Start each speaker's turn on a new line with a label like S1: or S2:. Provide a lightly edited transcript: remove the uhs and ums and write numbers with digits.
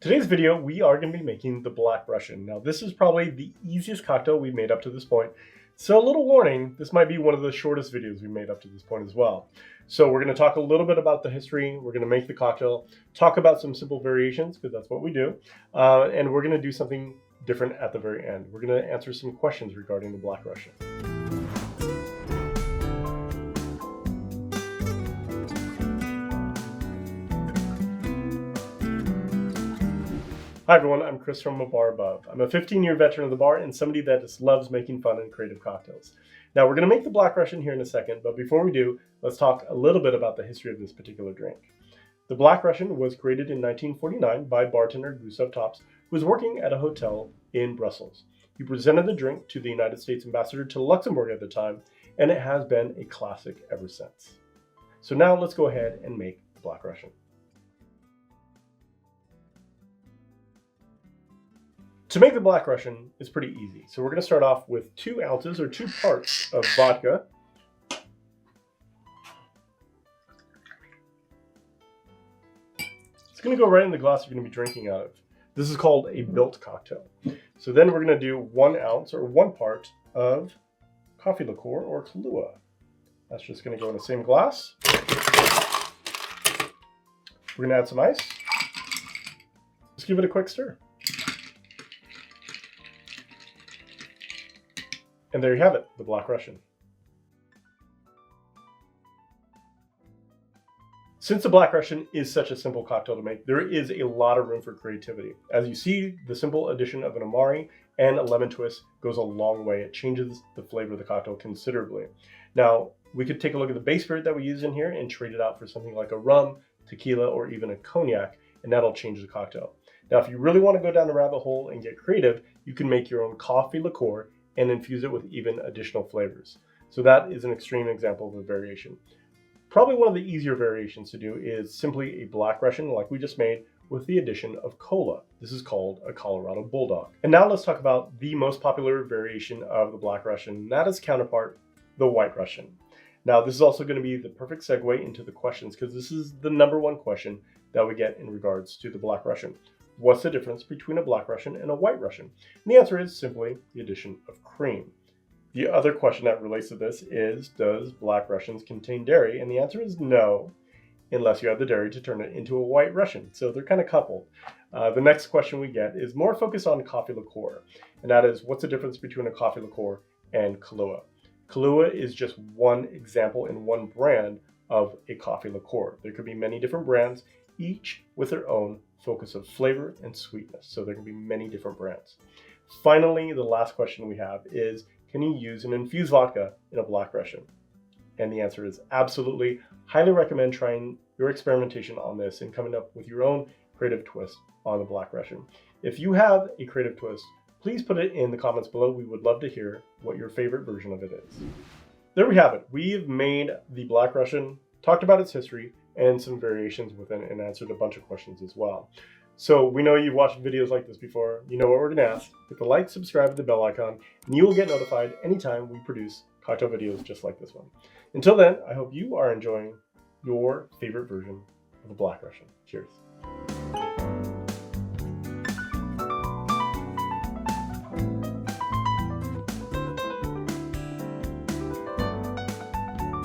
S1: Today's video, we are going to be making the Black Russian. Now, this is probably the easiest cocktail we've made up to this point. So a little warning, this might be one of the shortest videos we've made up to this point as well. So we're going to talk a little bit about the history. We're going to make the cocktail, talk about some simple variations, because that's what we do. And we're going to do something different at the very end. We're going to answer some questions regarding the Black Russian. Hi everyone, I'm Chris from A Bar Above. I'm a 15-year veteran of the bar and somebody that just loves making fun and creative cocktails. Now we're going to make the Black Russian here in a second, but before we do, let's talk a little bit about the history of this particular drink. The Black Russian was created in 1949 by bartender Gustav Tops, who was working at a hotel in Brussels. He presented the drink to the United States ambassador to Luxembourg at the time, and it has been a classic ever since. So now let's go ahead and make the Black Russian. To make the Black Russian is pretty easy. So we're going to start off with 2 ounces or 2 parts of vodka. It's going to go right in the glass you're going to be drinking out of. This is called a built cocktail. So then we're going to do 1 ounce or 1 part of coffee liqueur or Kahlua. That's just going to go in the same glass. We're going to add some ice. Just give it a quick stir. And there you have it, the Black Russian. Since the Black Russian is such a simple cocktail to make, there is a lot of room for creativity. As you see, the simple addition of an amari and a lemon twist goes a long way. It changes the flavor of the cocktail considerably. Now, we could take a look at the base spirit that we use in here and trade it out for something like a rum, tequila, or even a cognac, and that'll change the cocktail. Now, if you really want to go down the rabbit hole and get creative, you can make your own coffee liqueur and infuse it with even additional flavors. So that is an extreme example of a variation. Probably one of the easier variations to do is simply a Black Russian like we just made with the addition of cola. This is called a Colorado Bulldog. And now let's talk about the most popular variation of the Black Russian, and that is counterpart, the White Russian. Now this is also going to be the perfect segue into the questions, because this is the #1 question that we get in regards to the Black Russian. What's the difference between a Black Russian and a White Russian? And the answer is simply the addition of cream. The other question that relates to this is, does Black Russians contain dairy? And the answer is no, unless you have the dairy to turn it into a White Russian. So they're kind of coupled. The next question we get is more focused on coffee liqueur. And that is, what's the difference between a coffee liqueur and Kahlua? Kahlua is just one example in one brand of a coffee liqueur. There could be many different brands, each with their own focus of flavor and sweetness. So there can be many different brands. Finally, the last question we have is, can you use an infused vodka in a Black Russian? And the answer is absolutely. Highly recommend trying your experimentation on this and coming up with your own creative twist on the Black Russian. If you have a creative twist, please put it in the comments below. We would love to hear what your favorite version of it is. There we have it. We've made the Black Russian, talked about its history, and some variations within, and answered a bunch of questions as well. So we know you've watched videos like this before. You know what we're going to ask. Hit the like, subscribe, and the bell icon, and you will get notified anytime we produce cocktail videos just like this one. Until then, I hope you are enjoying your favorite version of the Black Russian. Cheers.